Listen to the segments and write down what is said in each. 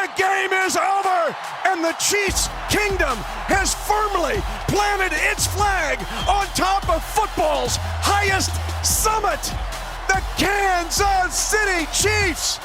The game is over, and the Chiefs' kingdom has firmly planted its flag on top of football's highest summit. The Kansas City Chiefs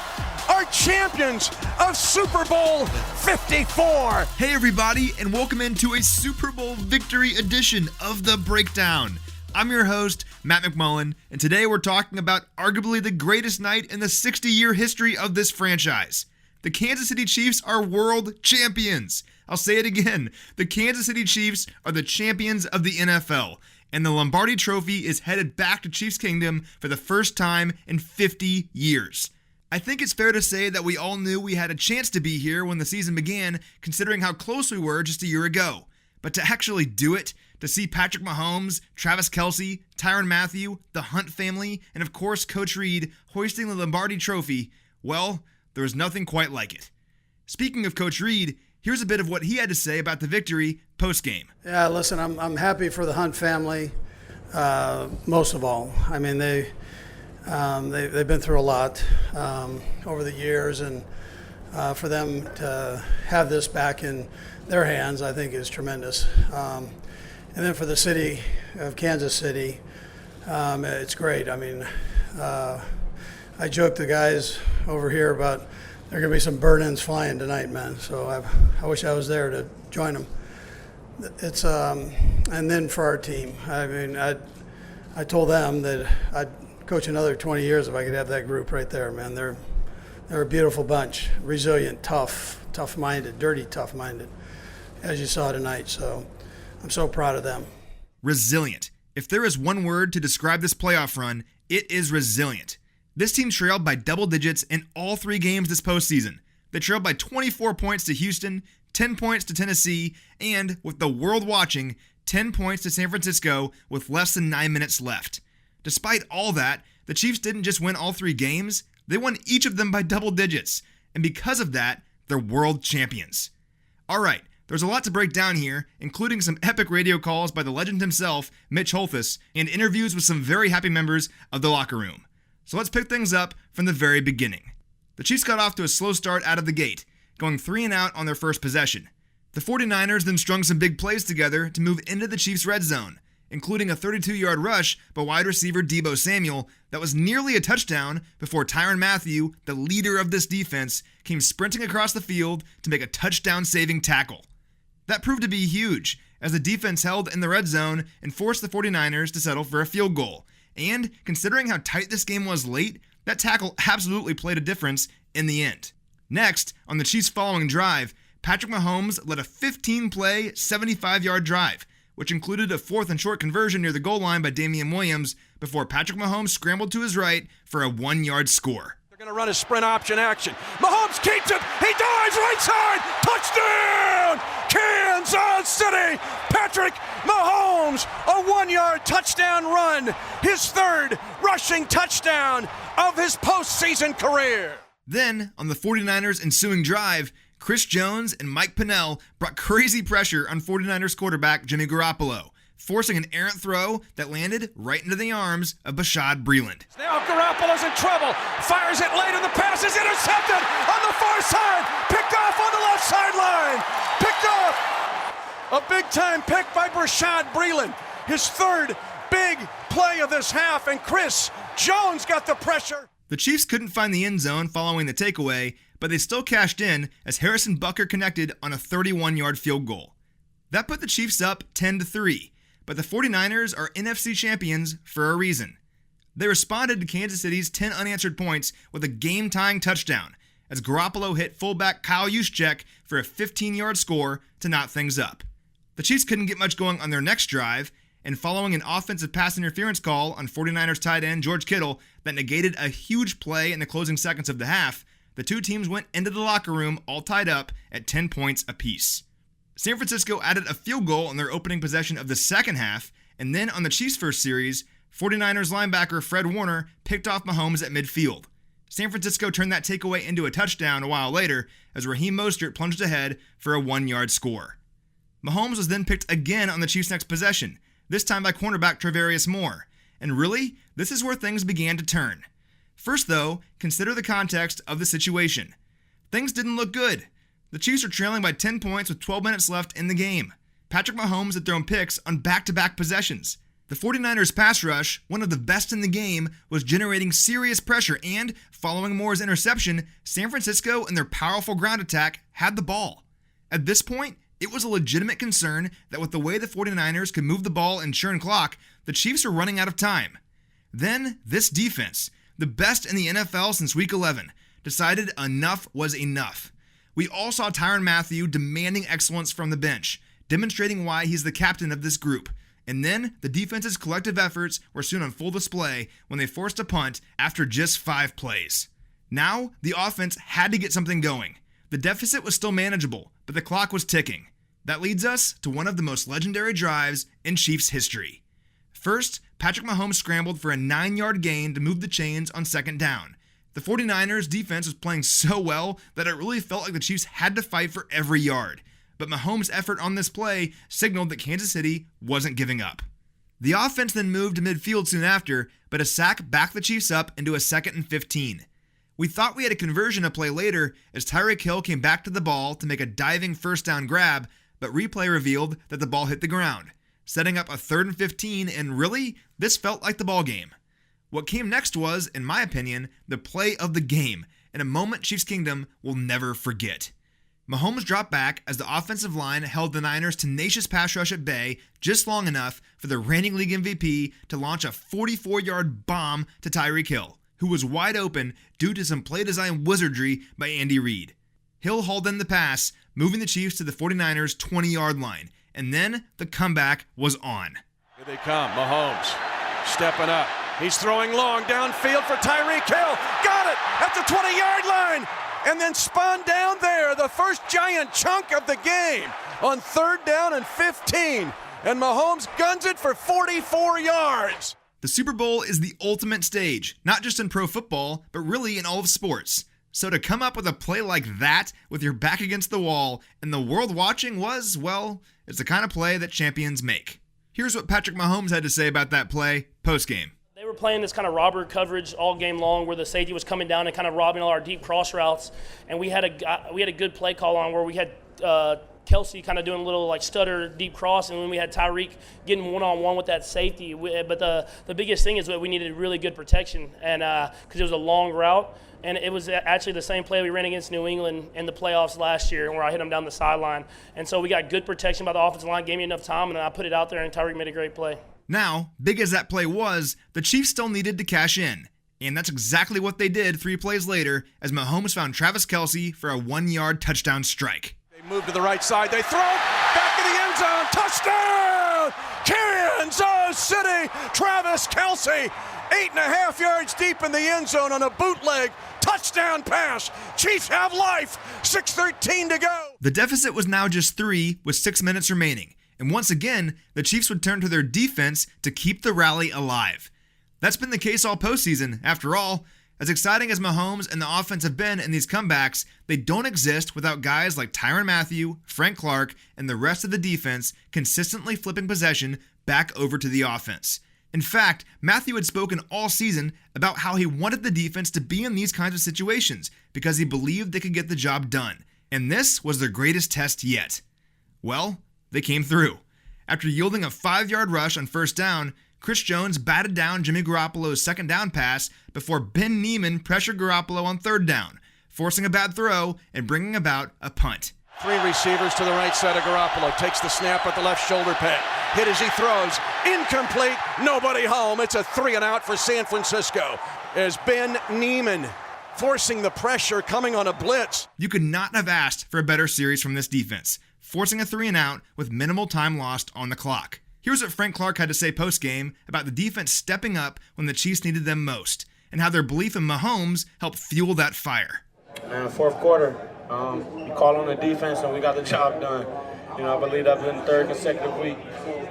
are champions of Super Bowl 54. Hey everybody, and welcome into a Super Bowl victory edition of The Breakdown. I'm your host, Matt McMullen, and today we're talking about arguably the greatest night in the 60-year history of this franchise. The Kansas City Chiefs are world champions. I'll say it again. The Kansas City Chiefs are the champions of the NFL, and the Lombardi Trophy is headed back to Chiefs Kingdom for the first time in 50 years. I think it's fair to say that we all knew we had a chance to be here when the season began, considering how close we were just a year ago. But to actually do it, to see Patrick Mahomes, Travis Kelce, Tyrann Mathieu, the Hunt family, and of course Coach Reid hoisting the Lombardi Trophy, well, there was nothing quite like it. Speaking of Coach Reid, here's a bit of what he had to say about the victory post-game. Yeah, listen, I'm happy for the Hunt family, most of all. I mean, they've been through a lot over the years, and for them to have this back in their hands, I think is tremendous. And then for the city of Kansas City, it's great. I mean, I joked the guys over here about there are going to be some burn-ins flying tonight, man. So I wish I was there to join them. It's and then for our team, I mean, I told them that I'd coach another 20 years if I could have that group right there, man. They're a beautiful bunch, resilient, tough-minded, dirty, tough-minded, as you saw tonight. So I'm so proud of them. Resilient. If there is one word to describe this playoff run, it is resilient. This team trailed by double digits in all three games this postseason. They trailed by 24 points to Houston, 10 points to Tennessee, and, with the world watching, 10 points to San Francisco with less than 9 minutes left. Despite all that, the Chiefs didn't just win all three games, they won each of them by double digits. And because of that, they're world champions. Alright, there's a lot to break down here, including some epic radio calls by the legend himself, Mitch Holthus, and interviews with some very happy members of the locker room. So let's pick things up from the very beginning. The Chiefs got off to a slow start out of the gate, going 3 and out on their first possession. The 49ers then strung some big plays together to move into the Chiefs' red zone, including a 32-yard rush by wide receiver Deebo Samuel that was nearly a touchdown before Tyrann Mathieu, the leader of this defense, came sprinting across the field to make a touchdown-saving tackle. That proved to be huge, as the defense held in the red zone and forced the 49ers to settle for a field goal. And considering how tight this game was late, that tackle absolutely played a difference in the end. Next, on the Chiefs' following drive, Patrick Mahomes led a 15-play, 75-yard drive, which included a 4th and short conversion near the goal line by Damian Williams before Patrick Mahomes scrambled to his right for a 1-yard score. They're going to run a sprint option action. Mahomes keeps it. He dives right side. Touchdown! Kansas City! Patrick Mahomes, a 1-yard touchdown run. His third rushing touchdown of his postseason career. Then, on the 49ers' ensuing drive, Chris Jones and Mike Pennell brought crazy pressure on 49ers quarterback Jimmy Garoppolo, forcing an errant throw that landed right into the arms of Bashaud Breeland. Now Garoppolo's in trouble. Fires it late, and the pass is intercepted on the far side. Picked off on the left sideline. Picked off. A big-time pick by Bashaud Breeland. His third big play of this half, and Chris Jones got the pressure. The Chiefs couldn't find the end zone following the takeaway, but they still cashed in as Harrison Butker connected on a 31-yard field goal. That put the Chiefs up 10-3, but the 49ers are NFC champions for a reason. They responded to Kansas City's 10 unanswered points with a game-tying touchdown, as Garoppolo hit fullback Kyle Juszczyk for a 15-yard score to knot things up. The Chiefs couldn't get much going on their next drive, and following an offensive pass interference call on 49ers tight end George Kittle that negated a huge play in the closing seconds of the half, the two teams went into the locker room all tied up at 10 points apiece. San Francisco added a field goal on their opening possession of the second half, and then on the Chiefs' first series, 49ers linebacker Fred Warner picked off Mahomes at midfield. San Francisco turned that takeaway into a touchdown a while later as Raheem Mostert plunged ahead for a 1-yard score. Mahomes was then picked again on the Chiefs' next possession, this time by cornerback Travarius Moore. And really, this is where things began to turn. First though, consider the context of the situation. Things didn't look good. The Chiefs are trailing by 10 points with 12 minutes left in the game. Patrick Mahomes had thrown picks on back-to-back possessions. The 49ers pass rush, one of the best in the game, was generating serious pressure, and following Moore's interception, San Francisco and their powerful ground attack had the ball. At this point, it was a legitimate concern that with the way the 49ers could move the ball and churn clock, the Chiefs were running out of time. Then, this defense, the best in the NFL since Week 11, decided enough was enough. We all saw Tyrann Mathieu demanding excellence from the bench, demonstrating why he's the captain of this group. And then, the defense's collective efforts were soon on full display when they forced a punt after just 5 plays. Now, the offense had to get something going. The deficit was still manageable, but the clock was ticking. That leads us to one of the most legendary drives in Chiefs history. First, Patrick Mahomes scrambled for a 9-yard gain to move the chains on second down. The 49ers defense was playing so well that it really felt like the Chiefs had to fight for every yard. But Mahomes' effort on this play signaled that Kansas City wasn't giving up. The offense then moved to midfield soon after, but a sack backed the Chiefs up into a 2nd and 15. We thought we had a conversion to play later as Tyreek Hill came back to the ball to make a diving first down grab, but replay revealed that the ball hit the ground, setting up a 3rd and 15, and really, this felt like the ball game. What came next was, in my opinion, the play of the game, and a moment Chiefs Kingdom will never forget. Mahomes dropped back as the offensive line held the Niners' tenacious pass rush at bay just long enough for the reigning league MVP to launch a 44-yard bomb to Tyreek Hill, who was wide open due to some play design wizardry by Andy Reid. Hill hauled in the pass, moving the Chiefs to the 49ers' 20-yard line, and then the comeback was on. Here they come, Mahomes stepping up. He's throwing long downfield for Tyreek Hill. Got it at the 20-yard line. And then spun down there, the first giant chunk of the game on 3rd down and 15. And Mahomes guns it for 44 yards. The Super Bowl is the ultimate stage, not just in pro football, but really in all of sports. So to come up with a play like that with your back against the wall and the world watching was, well, it's the kind of play that champions make. Here's what Patrick Mahomes had to say about that play post-game. They were playing this kind of robber coverage all game long where the safety was coming down and kind of robbing all our deep cross routes. And we had a good play call on where we had Kelsey kind of doing a little like stutter deep cross, and when we had Tyreek getting one-on-one with that safety. But the biggest thing is that we needed really good protection, and because it was a long route. And it was actually the same play we ran against New England in the playoffs last year where I hit them down the sideline. And so we got good protection by the offensive line, gave me enough time, and then I put it out there, and Tyreek made a great play. Now, big as that play was, the Chiefs still needed to cash in. And that's exactly what they did 3 plays later as Mahomes found Travis Kelce for a 1-yard touchdown strike. They move to the right side. They throw back to the end zone. Touchdown! Kansas City! Travis Kelce, 8.5 yards deep in the end zone on a bootleg touchdown pass. Chiefs have life. 6:13 to go. The deficit was now just 3 with 6 minutes remaining. And once again, the Chiefs would turn to their defense to keep the rally alive. That's been the case all postseason. After all, as exciting as Mahomes and the offense have been in these comebacks, they don't exist without guys like Tyrann Mathieu, Frank Clark, and the rest of the defense consistently flipping possession back over to the offense. In fact, Mathieu had spoken all season about how he wanted the defense to be in these kinds of situations because he believed they could get the job done. And this was their greatest test yet. Well, they came through. After yielding a 5-yard rush on first down, Chris Jones batted down Jimmy Garoppolo's second down pass before Ben Neiman pressured Garoppolo on third down, forcing a bad throw and bringing about a punt. 3 receivers to the right side of Garoppolo. Takes the snap at the left shoulder pad. Hit as he throws. Incomplete. Nobody home. It's a 3 and out for San Francisco as Ben Neiman forcing the pressure coming on a blitz. You could not have asked for a better series from this defense, forcing a 3 and out with minimal time lost on the clock. Here's what Frank Clark had to say post-game about the defense stepping up when the Chiefs needed them most, and how their belief in Mahomes helped fuel that fire. Man, fourth quarter, we called on the defense and we got the job done. You know, I believe that's been the 3rd consecutive week,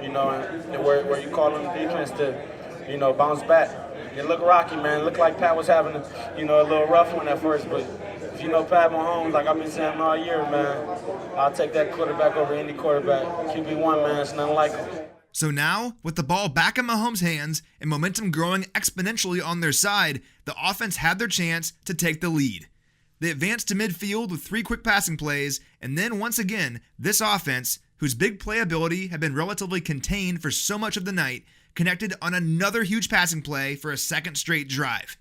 you know, and where you call on the defense to, you know, bounce back. It looked rocky, man. It looked like Pat was having, a little rough one at first, but if you know Pat Mahomes, like I've been saying all year, man, I'll take that quarterback over any quarterback. QB1, man, it's nothing like him. So now, with the ball back in Mahomes' hands and momentum growing exponentially on their side, the offense had their chance to take the lead. They advanced to midfield with 3 quick passing plays, and then once again, this offense, whose big playability had been relatively contained for so much of the night, connected on another huge passing play for a second straight drive.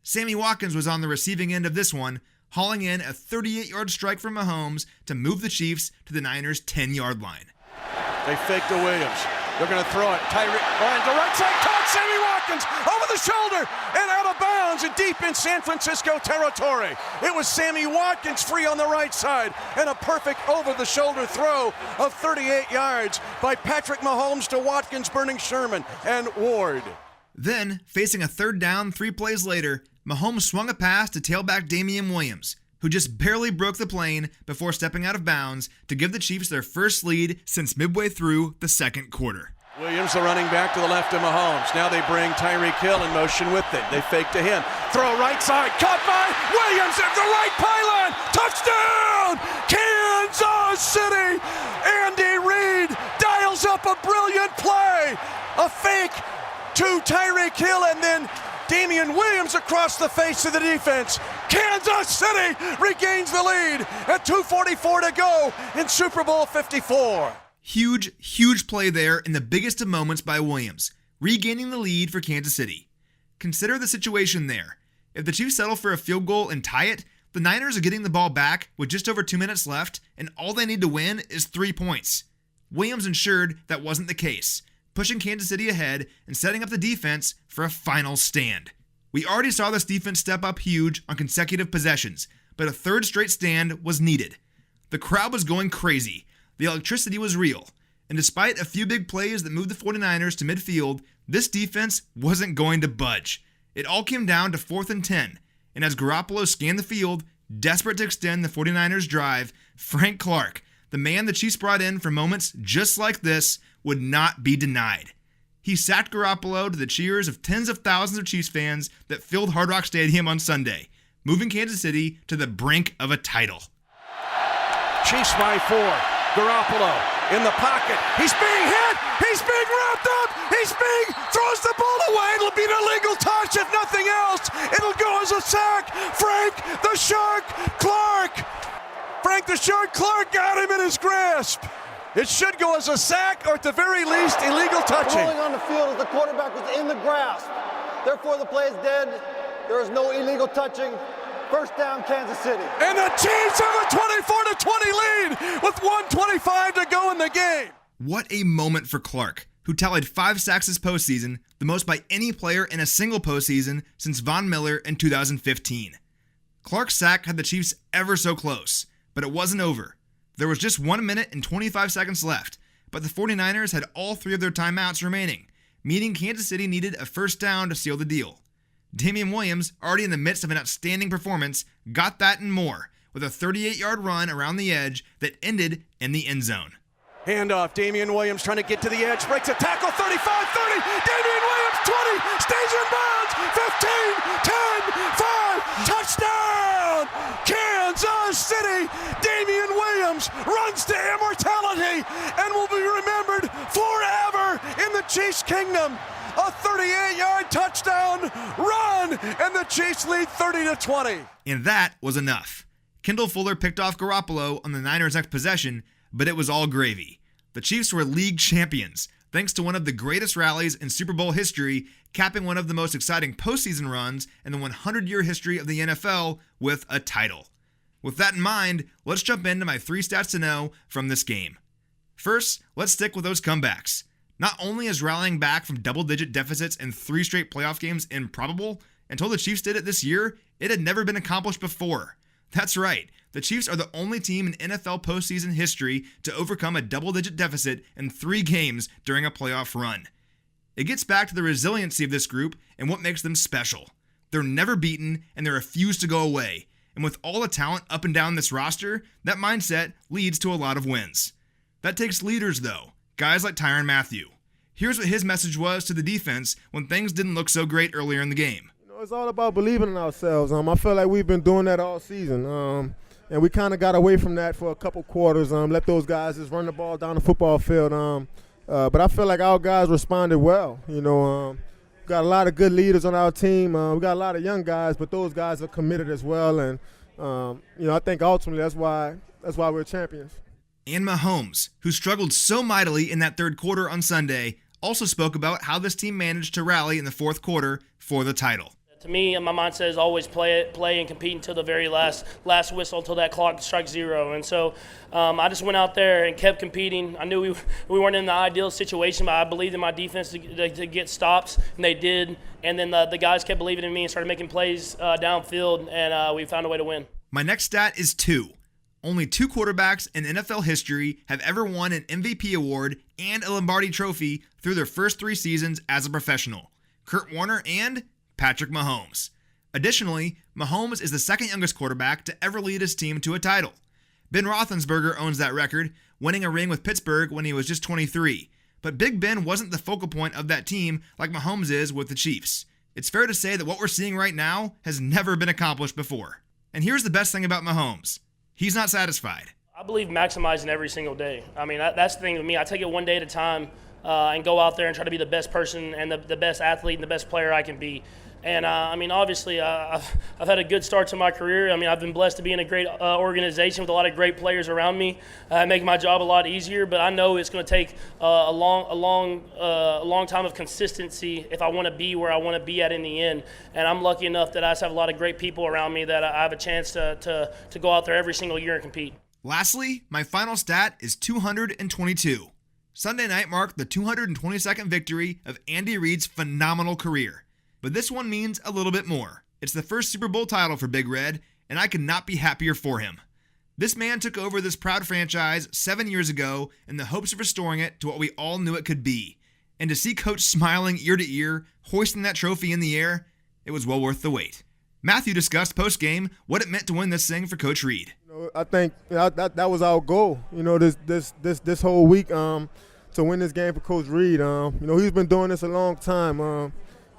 Sammy Watkins was on the receiving end of this one, hauling in a 38-yard strike from Mahomes to move the Chiefs to the Niners' 10-yard line. They fake to Williams. They're going to throw it. Tyreek Ryan to right side. Caught Sammy Watkins over the shoulder and out of bounds and deep in San Francisco territory. It was Sammy Watkins free on the right side and a perfect over-the-shoulder throw of 38 yards by Patrick Mahomes to Watkins, burning Sherman and Ward. Then, facing a third down 3 plays later, Mahomes swung a pass to tailback Damian Williams, who just barely broke the plane before stepping out of bounds to give the Chiefs their first lead since midway through the second quarter. Williams, the running back to the left of Mahomes. Now they bring Tyreek Hill in motion with it. They fake to him. Throw right side. Caught by Williams at the right pylon. Touchdown! Kansas City! Andy Reid dials up a brilliant play. A fake to Tyreek Hill and then Damian Williams across the face of the defense. Kansas City regains the lead at 2:44 to go in Super Bowl 54. Huge play there in the biggest of moments by Williams, regaining the lead for Kansas City. Consider the situation there. If the Chiefs settle for a field goal and tie it, the Niners are getting the ball back with just over 2 minutes left, and all they need to win is 3 points. Williams ensured that wasn't the case, pushing Kansas City ahead and setting up the defense for a final stand. We already saw this defense step up huge on consecutive possessions, but a third straight stand was needed. The crowd was going crazy. The electricity was real. And despite a few big plays that moved the 49ers to midfield, this defense wasn't going to budge. It all came down to 4th and 10. And as Garoppolo scanned the field, desperate to extend the 49ers' drive, Frank Clark, the man the Chiefs brought in for moments just like this, would not be denied. He sacked Garoppolo to the cheers of tens of thousands of Chiefs fans that filled Hard Rock Stadium on Sunday, moving Kansas City to the brink of a title. Chiefs by 4. Garoppolo in the pocket. He's being hit. He's being wrapped up. Throws the ball away. It'll be an illegal touch if nothing else. It'll go as a sack. Frank the Shark Clark got him in his grasp. It should go as a sack or at the very least illegal touching. Rolling on the field as the quarterback was in the grasp. Therefore the play is dead. There is no illegal touching. First down, Kansas City. And the Chiefs have a 24-20 lead with 1:25 to go in the game. What a moment for Clark, who tallied 5 sacks this postseason, the most by any player in a single postseason since Von Miller in 2015. Clark's sack had the Chiefs ever so close, but it wasn't over. There was just 1 minute and 25 seconds left, but the 49ers had all 3 of their timeouts remaining, meaning Kansas City needed a first down to seal the deal. Damian Williams, already in the midst of an outstanding performance, got that and more, with a 38-yard run around the edge that ended in the end zone. Handoff, Damian Williams trying to get to the edge, breaks a tackle, 35-30, Damian Williams, 20, stays in bounds, 15, 10, 5, touchdown! Kansas City, Damian Williams runs to immortality and will be remembered forever in the Chiefs' kingdom. A 38-yard touchdown run, and the Chiefs lead 30-20. And that was enough. Kendall Fuller picked off Garoppolo on the Niners' next possession, but it was all gravy. The Chiefs were league champions, thanks to one of the greatest rallies in Super Bowl history, capping one of the most exciting postseason runs in the 100-year history of the NFL with a title. With that in mind, let's jump into my 3 stats to know from this game. First, let's stick with those comebacks. Not only is rallying back from double-digit deficits in 3 straight playoff games improbable, until the Chiefs did it this year, it had never been accomplished before. That's right, the Chiefs are the only team in NFL postseason history to overcome a double-digit deficit in 3 games during a playoff run. It gets back to the resiliency of this group and what makes them special. They're never beaten, and they refuse to go away. And with all the talent up and down this roster, that mindset leads to a lot of wins. That takes leaders, though. Guys like Tyrann Mathieu. Here's what his message was to the defense when things didn't look so great earlier in the game. It's all about believing in ourselves. I feel like we've been doing that all season, and we kind of got away from that for a couple quarters. Let those guys just run the ball down the football field. But I feel like our guys responded well. Got a lot of good leaders on our team. We got a lot of young guys, but those guys are committed as well. And I think ultimately that's why we're champions. And Mahomes, who struggled so mightily in that third quarter on Sunday, also spoke about how this team managed to rally in the fourth quarter for the title. To me, my mindset is always play and compete until the very last whistle, until that clock strikes zero. And so I just went out there and kept competing. I knew we weren't in the ideal situation, but I believed in my defense to get stops, and they did. And then the guys kept believing in me and started making plays downfield, and we found a way to win. My next stat is 2. Only 2 quarterbacks in NFL history have ever won an MVP award and a Lombardi trophy through their first 3 seasons as a professional: Kurt Warner and Patrick Mahomes. Additionally, Mahomes is the second youngest quarterback to ever lead his team to a title. Ben Roethlisberger owns that record, winning a ring with Pittsburgh when he was just 23. But Big Ben wasn't the focal point of that team like Mahomes is with the Chiefs. It's fair to say that what we're seeing right now has never been accomplished before. And here's the best thing about Mahomes: he's not satisfied. I believe maximizing every single day. I mean, that's the thing with me. I take it one day at a time and go out there and try to be the best person and the best athlete and the best player I can be. And, obviously, I've had a good start to my career. I mean, I've been blessed to be in a great organization with a lot of great players around me, making my job a lot easier. But I know it's going to take a long time of consistency if I want to be where I want to be at in the end. And I'm lucky enough that I just have a lot of great people around me that I have a chance to go out there every single year and compete. Lastly, my final stat is 222. Sunday night marked the 222nd victory of Andy Reid's phenomenal career. But this one means a little bit more. It's the first Super Bowl title for Big Red, and I could not be happier for him. This man took over this proud franchise 7 years ago in the hopes of restoring it to what we all knew it could be. And to see Coach smiling ear to ear, hoisting that trophy in the air, it was well worth the wait. Matthew discussed post-game what it meant to win this thing for Coach Reid. I think that was our goal. This whole week to win this game for Coach Reid. He's been doing this a long time.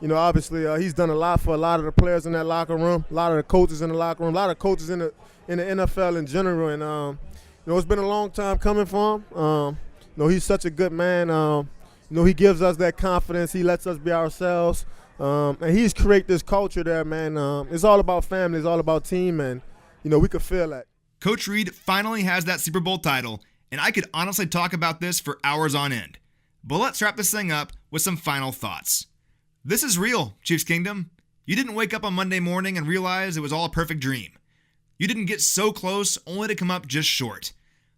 Obviously he's done a lot for a lot of the players in that locker room, a lot of the coaches in the locker room, a lot of coaches in the NFL in general. And it's been a long time coming for him. He's such a good man. He gives us that confidence. He lets us be ourselves. And he's created this culture there, man. It's all about family. It's all about team, and we could feel that. Coach Reid finally has that Super Bowl title, and I could honestly talk about this for hours on end. But let's wrap this thing up with some final thoughts. This is real, Chiefs Kingdom. You didn't wake up on Monday morning and realize it was all a perfect dream. You didn't get so close only to come up just short.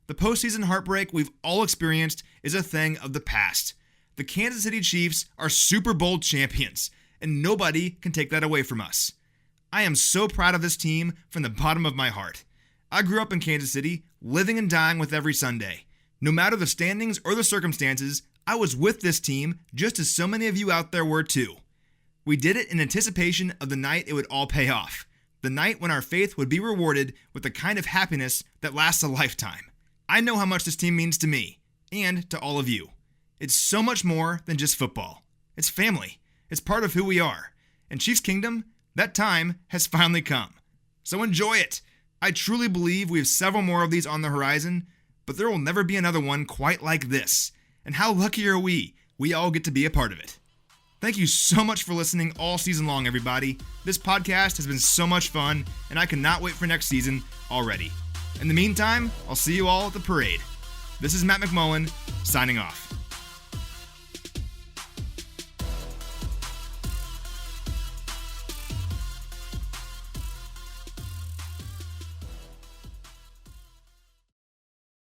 The postseason heartbreak we've all experienced is a thing of the past. The Kansas City Chiefs are Super Bowl champions, and nobody can take that away from us. I am so proud of this team from the bottom of my heart. I grew up in Kansas City, living and dying with every Sunday. No matter the standings or the circumstances, I was with this team just as so many of you out there were too. We did it in anticipation of the night it would all pay off, the night when our faith would be rewarded with the kind of happiness that lasts a lifetime. I know how much this team means to me, and to all of you. It's so much more than just football. It's family. It's part of who we are. And Chiefs Kingdom, that time has finally come. So enjoy it. I truly believe we have several more of these on the horizon, but there will never be another one quite like this. And how lucky are we all get to be a part of it. Thank you so much for listening all season long, everybody. This podcast has been so much fun, and I cannot wait for next season already. In the meantime, I'll see you all at the parade. This is Matt McMullen, signing off.